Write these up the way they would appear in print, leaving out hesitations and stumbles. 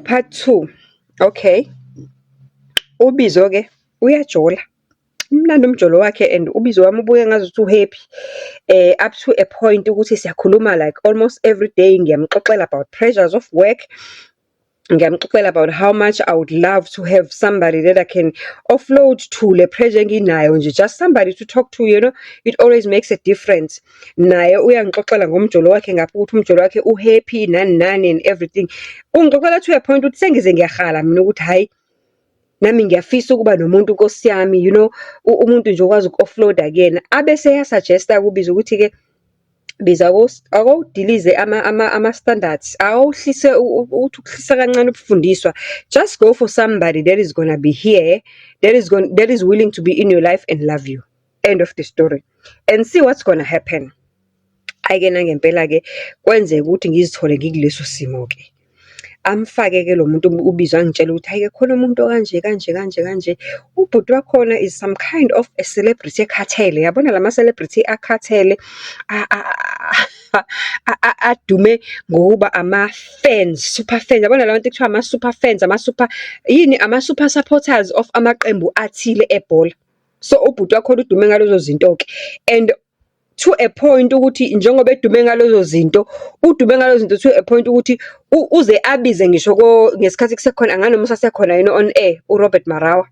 part 2. Okay. Ubizo ke uyajola. Umlando umjolo wakhe and ubizo wami ubuye ngazuthi uhappy. Up to a point ukuthi siyakhuluma like almost every day ngiyamxoxela about pressures of work. Ngiyamxoxela about how much I would love to have somebody that I can offload to le pressure nginayo nje, just somebody to talk to, you know. It always makes a difference. Naye uyangixoxela ngomjolo wakhe ngapha ukuthi umjolo wakhe uhappy nani and everything. Ungixoxela to a point ukuthi sengize ngiyakhala mina ukuthi hayi nami ngiyafisa ukuba nomuntu Nkosi yami, you know, umuntu nje okwazi uku-offloada kuyena. Abese yasuggesta kubiza ukuthi ke biza akudilize ama standards, awuhlise uthi ukuhlisa kancane ubufundiswa. Just go for somebody that is going to be here, that is willing to be in your life and love you. End of the story. And see what's going to happen. Ayike nangempela ke kwenzeka ukuthi ngizithole ngikuleso simo ke. Amfake ke lo muntu ubizwa angitshela ukuthi hayike khona umuntu kanje. Ubhuti wakhona is some kind of a celebrity ekhathele. Yabona lama celebrity akhathele adume ngokuba ama fans, super fans. Yabona labantu ekuthiwa ama super fans, ama super supporters of amaqembu athile ebhola. So ubhuti wakhona udume ngalezo zinto ke, and to a point ukuthi njengoba edume ngalezo zinto, udume ngalezo zinto to a point ukuthi uze abize ngisho ngesikhathi kusekhona anganoma sasekhona yena on air uRobert Marawa.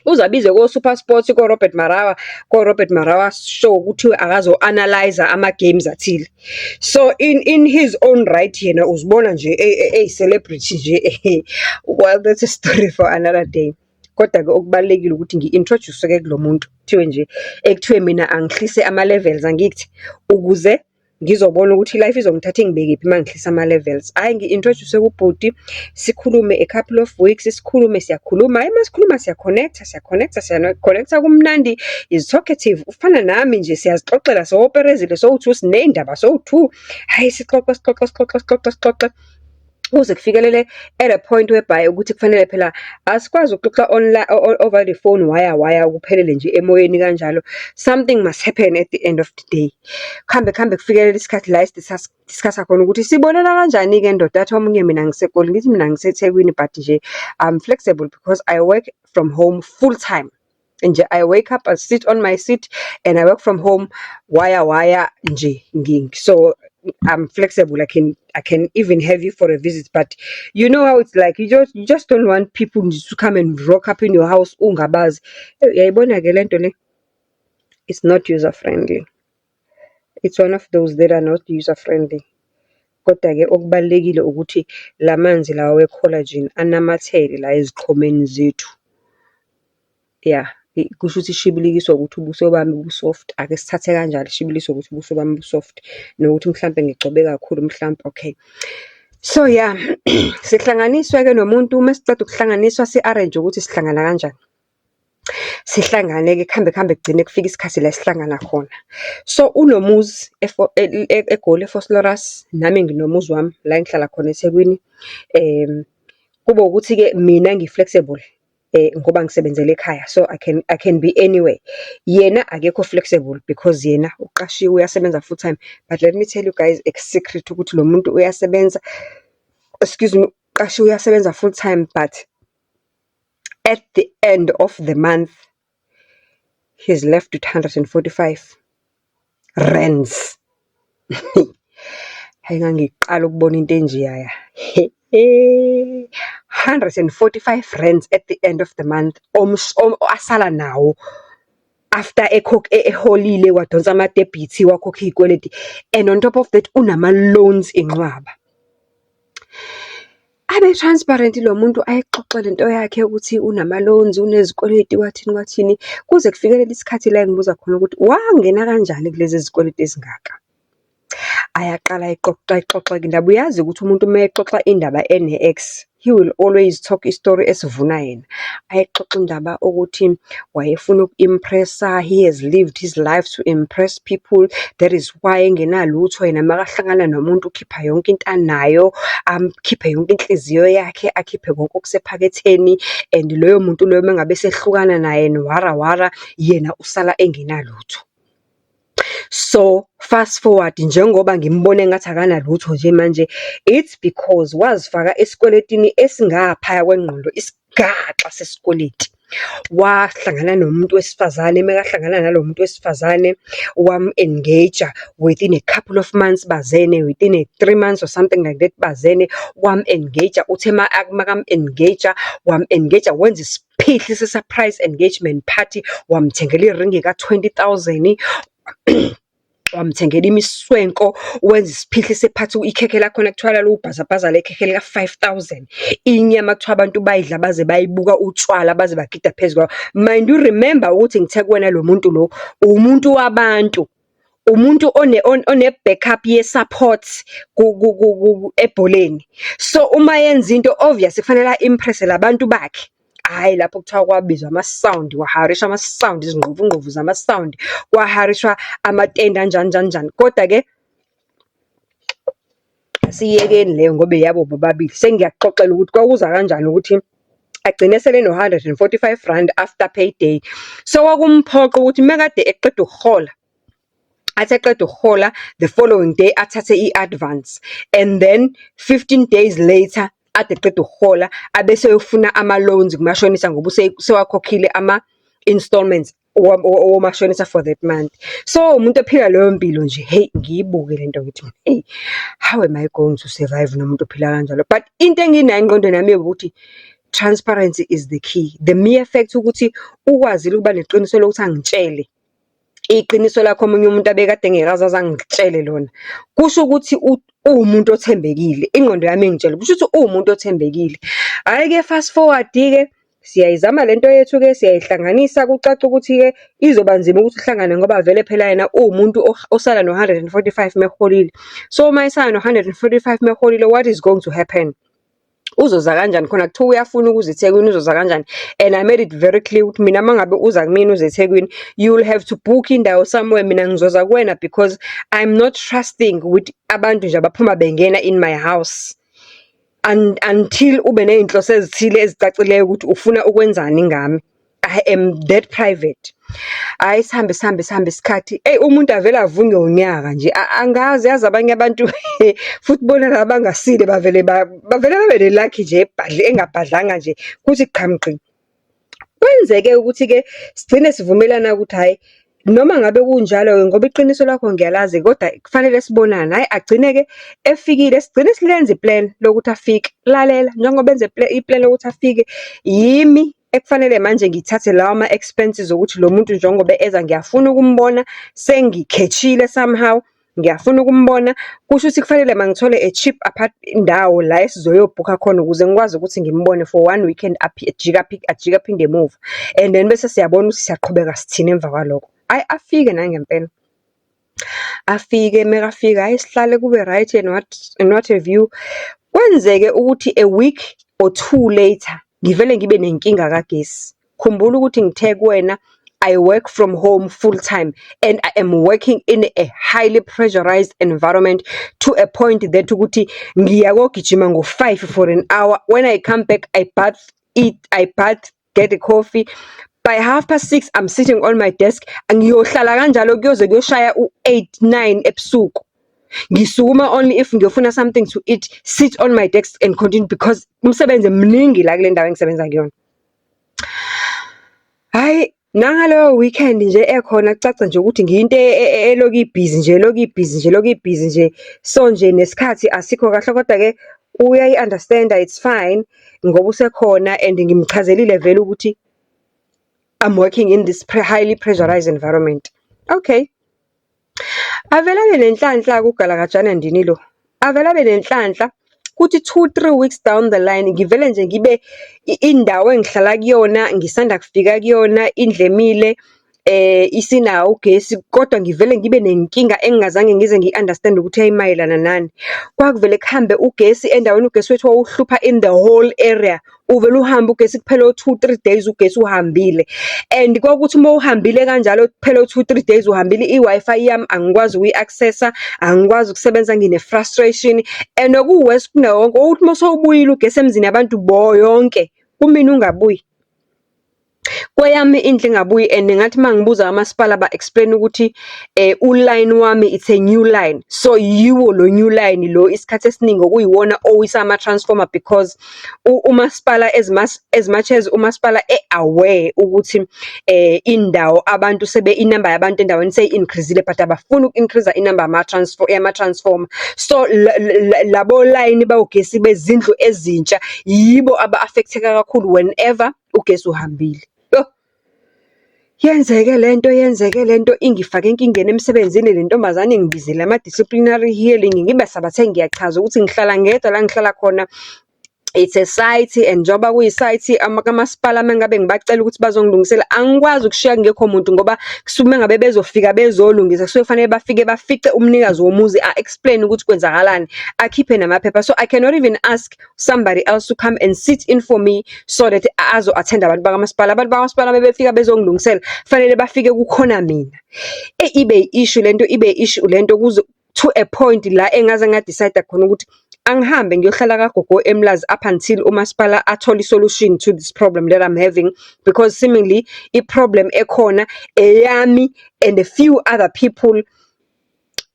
Uzabize ko Super Sports ko Robert Marawa show ukuthi akazo analyze ama games athile. So in his own right yena uzibona nje a celebrity nje. Well, that's a story for another day. Kodwa ke okubalekile ukuthi ngi-introduce ke kulomuntu kuthiwe nje ekuthiwe mina angihlise ama levels angithi ukuze ngizobona ukuthi life izongithatha ngibekephi mangihlisa ama levels. Hayi ngi-introduce kubhuti, sikhulume a couple of weeks, siyakhuluma masikhuluma siya-connecta kumnandi, is talkative, ufana nami nje, siyazixoxela, so-operezile, so-2 sinendaba, so-2 hayi sixoxa kuze kufikelele at a point whereby ukuthi kufanele phela asikwazi ukuxoxa online over the phone wire kuphelele nje emoyeni kanjalo. Something must happen at the end of the day. Khambe kufikelele isikhathi la discuss khona ukuthi sibonela kanjani ke ndoda athi omunye mina ngiseGoli, ngithi mina ngiseThekwini, but nje I'm flexible because I work from home full time. And I wake up, I sit on my seat and I work from home wire nje nging. So I'm flexible. I can even have you for a visit, but you know how it's like. You just don't want people to come and rock up in your house. Ungabazi. Yayibona ke lento le. It's not user friendly. It's one of those that are not user friendly. Kodwa ke okubalekile ukuthi lamanzi lawa we-collagen anamathele la eziqhomeni zethu. Yeah. Kusho ukuthi ishibilikiswa ukuthi ubuso bami busoft, ake sithathe kanjalo ishibilikiswa ukuthi ubuso bami busoft, nokuthi mhlambe ngigcobe kakhulu mhlambe. Okay, so yeah, sihlanganiswa ke nomuntu, masiceda ukuhlanganiswa si-arrange ukuthi sihlangana kanjani. Sihlangane ke khambe kugcine kufika isikhathi la sihlangana khona. So unomuzi eGoli eFosloras, nami nginomuzi wami la ngihlala khona eThekwini. Kuba ukuthi ke mina ngi-flexible. Ngoba ngisebenzela ekhaya, so I can be anywhere. Yena akekho flexible because yena uqashiwe uyasebenza full time. But let me tell you guys a secret ukuthi lo muntu uyasebenza, uqashiwe uyasebenza full time, but at the end of the month he's left with 145 rands. Hayi ngangiqala ukubona into enjeyaya. 145 rands at the end of the month asala nawo after eholile wadonsa ama-debit wakhokha izikweleti, and on top of that unama loans enqwaba. Abe transparent lo muntu ayixoxele into yakhe ukuthi unama loans, unezikweleti, wathini kuze kufikelele isikhathi la ngibuza khona ukuthi wangena kanjani kulezi zikweleti ezingaka. Ayaqala ayixoxa indaba. Uyazi ukuthi umuntu uma exoxa indaba ene-ex, he will always talk istory esivuna yena. Ayixoxa indaba ukuthi wayefuna uku-impressa, he has lived his life to impress people, that is why engenalutho yena makahlangana nomuntu ukhipha yonke into anayo, akhiphe yonke inhliziyo yakhe, akhiphe konke okusephaketheni, and loyo muntu loyo mengabe sehlukana naye wara yena usala engenalutho. So fast forward njengoba ngimbone ngathi akanalutho nje manje, it's because wazifaka esikweletini esingaphaya kwengqondo, isigaxa sesikweleti. Wahlangana nomuntu wesifazane, mekahlangana nalo muntu wesifazane wam-engage within a couple of months bazene, within a 3 months or something like that bazene, wam-engage. Uthe makam-engage, wam-engage wenza isiphihli se-surprise engagement party, wamthengela iringi ka-20,000, wamthengela imiswenko, wenza isiphihli sephathi, ikhekhe lakhona kuthiwa lubhazabhaza lekhekhe lika-5,000, inyama kuthiwa abantu bayidla baze bayibuka, utshwala baze bagida phezu kwayo. Mind you remember ukuthi ngithe kuwena lo muntu lo umuntu wabantu, umuntu one-backup ye-support ebholeni. So uma yenza into obvious kufanele a-impress labantu bakhe. Hayi lapho kuthiwa kwabizwa ama-sound, kwaharishwa ama-sound, izingqovungqovu zama-sound, kwaharishwa amatende anjani. Kodwa-ke asiyekeni leyo ngoba yabo bobabili. Sengiyakuxoxela ukuthi kwakuza kanjani ukuthi agcine sele no-R145 after payday. So kwakumphoqa ukuthi mekade eqeda ukuhola, athi eqeda ukuhola the following day athathe i-advance, and then 15 days later ade eqeda ukuhola abese uyofuna ama-loans kumashonisa ngoba sewakhokhile ama-installments womashonisa for that month. So umuntu ephila leyo mpilo nje, hey ngiyibuke lento ngithi hey, how am I going to survive nomuntu ophila kanjalo? But into enginayo engqondweni yami ukuthi transparency is the key. The mere fact ukuthi ukwazile ukuba neqiniso lokuthi angitshele iqiniso lakho omunye umuntu abekade ngekazazi angitshele lona, kusho ukuthi umuntu othembekile. Ingqondo yami ingitshela kusho ukuthi umuntu othembekile. Hayi ke fast forward ke siyayizama lento yethu ke siyayihlanganisa, kucaca ukuthi ke izoba nzima ukuthi uhlangane ngoba vele phela yena umuntu osala no-145 meholile. So uma isala no-145 meholile, what is going to happen? Uzoza kanjani khona kuthiwa uyafuna ukuza eThekwini, uzoza kanjani? And I made it very clear ukuthi mina mangabe uza kumina uze eThekwini, you will have to book indawo somewhere, mina ngizoza kuwena because I'm not trusting with abantu nje abaphuma bengena in my house until ube nezinhloso ezithile ezicacileyo ukuthi ufuna ukwenzani ngami. I am that private. Hayi sihambe isikhathi, umuntu avela avunge unyaka nje, angazi yazi abanye abantu futhi bona labangasile bavele babe lucky nje engabhadlanga nje kuthi qhamqi. Kwenzeke ukuthi ke sigcine sivumelana ukuthi hayi noma ngabe kunjalo ngoba iqiniso lakho ngiyalazi kodwa kufanele sibonane. Hayi agcine ke efikile, sigcine silenza iplan lokuthi afike. Lalela, njengoba benze iplan lokuthi afike, yimi ekufanele manje ngithathe lawa ama-expenses ukuthi lo muntu njengoba eza ngiyafuna ukumbona, sengikhethile somehow, ngiyafuna ukumbona, kusho ukuthi kufanele mangithole a cheap indawo la esizoyobhukha khona ukuze ngikwazi ukuthi ngimbone for 1 weekend ajika phinde emuva, and then bese siyabona ukuthi siyaqhubeka sithini emva kwalokho. Hayi afike nangempela, afike mekafika hayi sihlale kube right and what have you. Kwenzeke ukuthi a week or 2 later ngivele ngibe nenkinga kagesi. Khumbula ukuthi ngithe kuwena I work from home full time and I am working in a highly pressurized environment to a point that ukuthi ngiyakogijima ngo-5 for an hour. When I come back, I bath, get a coffee. By 6:30 I'm sitting on my desk. Ngiyohlala kanjalo kuyoze kuyoshaya u-8, 9 ebusuku. Ngisukuma only if ngiyofuna something to eat, sit on my desk and continue because umsebenzi mningi la kule ndawo engisebenza kuyona. Hayi nangaleyo weekend nje ekhona kucaca nje ukuthi ngiyinto eloku ibhizi nje, so nje nesikhathi asikho kahle kodwa ke uyayi-understand, it's fine ngoba usekhona and ngimchazelile vele ukuthi I'm working in this highly pressurized environment. Okay. Avela benenhlanhla kugalakajana ndini lo. Avela benenhlanhla kuthi 2-3 weeks down the line ngivele nje ngibe indawo engihlala kuyona, ngisanda kufika kuyona, indlemile, isinawo ugesi, kodwa ngivele ngibe nenkinga engingazange ngize ngi-understand ukuthi ayimayelana nani. Kwakuvele kuhambe ugesi endaweni, ugesi wethu wawuhlupha in the whole area. Uvele uhambe ugesi kuphela 2-3 days ugesi uhambile, and kwakuthi uma uhambile kanjalo kuphela 2-3 days uhambile, i-Wi-Fi yami angikwazi ukuyi-accessa, angikwazi ukusebenza, ngine-frustration, and okuwesi kunawonke ukuthi uma sewubuyile ugesi emzini yabantu yonke kumina ungabuyi. Kweyami indlu ingabuyi and ngathi mangibuza amasipala ba explain ukuthi uline wami it's a new line, so yiwo lo new line lo isikhathi esiningi okuyiwona owisa ama transformer because umasipala as much as umasipala aware ukuthi indawo abantu inamba yabantu endaweni increasile but abafuni uku-increase inamba yama transformer, so labo line bawugesi bezindlu ezintsha yibo aba affecteka kakhulu whenever ugesi uhambile. Yenzeke lento ingifake enkingeni emsebenzini le ntombazane ingibizile ama-disciplinary hearing ngibe sabathe ngiyachaza ukuthi ngihlala ngedwa la ngihlala khona. It's a site and njoba kuyi-site kamasipala mengabe ngibacela ukuthi bazongilungisela angikwazi ukushiya ngekho muntu ngoba kusuke ngabe bezofika bezolungisa kusuke kufanele bafice umnikazi womuzi explain ukuthi kwenzakalani akhiphe namaphepha, so I cannot even ask somebody else to come and sit in for me so that azo attend abantu bakamasipala. Abantu bakamasipala bebefika bezongilungisela fanele bafike kukhona mina. Ibe issue lento kuze to a point la engaze ngadecide khona ukuthi angihambe ngiyohlala kagogo eMlazi up until umasipala athola isolution to this problem that I'm having, because seemingly i-problem ekhona eyami and a few other people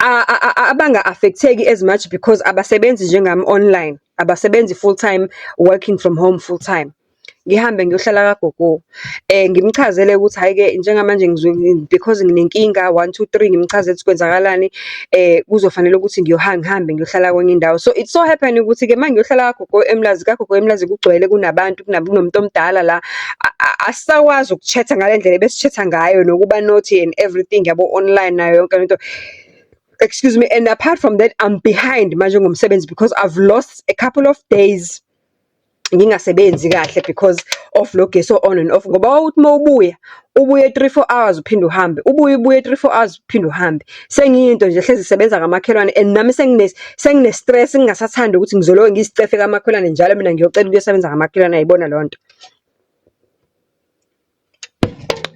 abanga affecteki as much because abasebenzi njengami online, abasebenzi full time working from home full time. Ngihambe ngiyohlala kagogo ngimchazele ukuthi hayi ke njengamanje because nginenkinga 1 2 3 ngimchazele ukuthi kwenzakalani kuzofanele ukuthi ngihambe ngiyohlala kwenye indawo. So it so happen ukuthi ke manje ngiyohlala kagogo eMlazi kugcwele kunabantu kunomuntu omdala la asakwazi ukchatha ngalendlela besichatha ngayo nokuba naughty and everything yabo online nayo yonke into. Excuse me, and apart from that I'm behind manje ngomsebenzi because I've lost a couple of days ngingasebenzi kahle because of lo gesi on and off, ngoba uthi mawubuya ubuye 3-4 hours uphinde uhambe ubuye 3-4 hours uphinde uhambe. Sengiyinto nje hlezi isebenza ngamakhelwane and nami sengine stress ngingasathanda ukuthi ngizolowe ngisicefe kamakhelwane njalo mina ngiyocela ukuyosebenza ngamakhelwane ayibona lonto.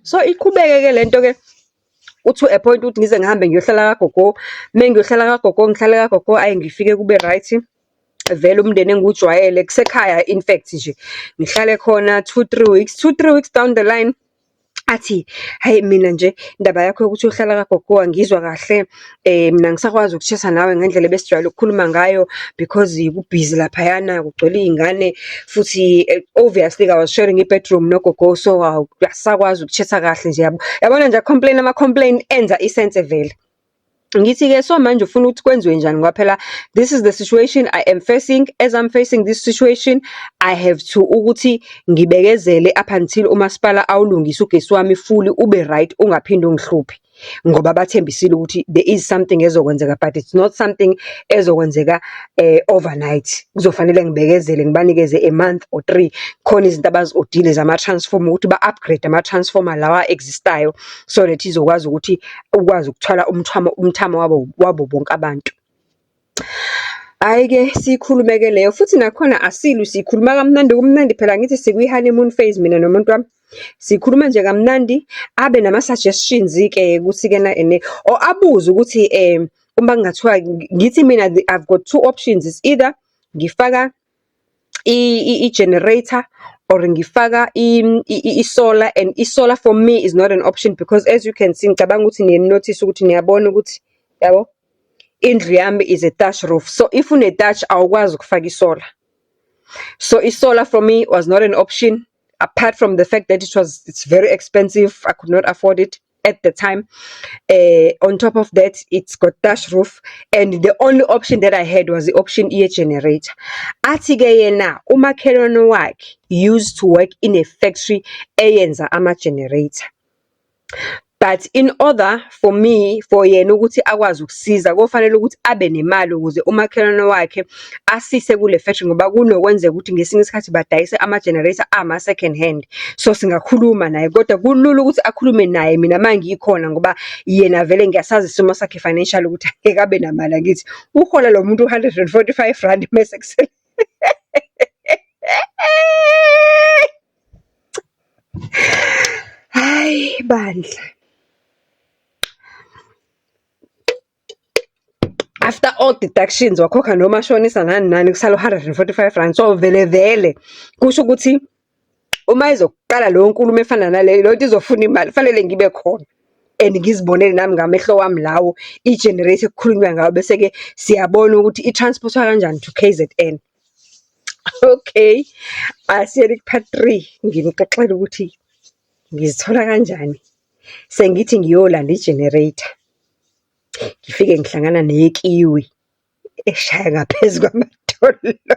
So iqhubeke ke lento ke to a point ukuthi ngize ngihambe ngiyohlala kagogo, mengiyohlala kagogo ngihlala kagogo ngifike kube right vele umndeni engujwayele kusekhaya in fact nje ngihlale khona 2-3 weeks down the line athi hayi mina nje indaba yakho ukuthi uhlala kagogo angizwa kahle mina ngisakwazi ukushesa nawe ngendlela besijwayele ukukhuluma ngayo because kubusy lapha yana kugcwele izingane futhi obviously I was sharing i-bedroom nogogo, so asakwazi ukushesa kahle nje yabona nje ama complain enza isense vele. Ngithi ke so manje ufuna ukuthi kwenziwe njani ngoba phela this is the situation I am facing. As I'm facing this situation I have to ukuthi ngibekezele up until umasipala awulungisa ugesi wami fully ube right ungaphindi ungihluphe, ngoba bathembisile ukuthi there is something ezokwenzeka but it's not something ezokwenzeka overnight. Kuzofanele ngibekezele ngibanikeze a month or 3 khona izinto abazi-odile zama-transformer ukuthi ba-upgrade ama-transformer lawa existayo so that izokwazi ukuthi ukwazi ukuthwala umthamo wabo bonke abantu. Hayi ke sikhulumeke leyo futhi nakhona asilu sikhuluma kumnandi phela ngithi sikwi-honeymoon phase mina nomuntu wami. Sikhuluma nje kamnandi abe nama-suggestions ke ukuthi ke na or abuze ukuthi uma kungathiwa ngithi mina I've got 2 options, is either ngifaka i-generator or ngifaka i-solar, and i-solar for me is not an option because as you can see ngicabanga ukuthi niye-notice ukuthi niyabona ukuthi yabo indlu yami is a thatch roof, so if une-thatch awukwazi ukufaka i-solar, so i-solar for me was not an option. Apart from the fact that it's very expensive, I could not afford it at the time. On top of that, it's got thatch roof, and the only option that I had was the option generator. Athi ke yena umakhelwane wakhe used to work in a factory eyenza ama-generator. But in order for yena ukuthi akwazi ukusiza kufanele ukuthi abe nemali ukuze umakhelwane wakhe asise kule factory, ngoba kunokwenzeka ukuthi ngesinye isikhathi badayise ama-generator second hand. So singakhuluma naye kodwa kulula ukuthi akhulume naye mina mangikhona ngoba yena vele ngiyasazi isimo sakhe financial ukuthi angeke abe namali. Angithi uhola lo muntu 145 rand mase kusele hayi bandla. After all deductions wakhokha noma shonisa nani kusala 145 rand, so vele kusho ukuthi Uma izokuqala leyo nkulumo efana naleyo, leyo nto izofuna imali, kufanele ngibe khona and ngizibonele nami ngamehlo wami lawo i-generator ekukhulunywa ngayo, bese-ke siyabona ukuthi i-transport-wa kanjani to KZN. Okay, asiyeni ku-part 3 nginixoxela ukuthi ngizithola kanjani sengithi ngiyolanda i-generator, ngifike ngihlangana nekiwi eshaya ngaphezu kwamadolo.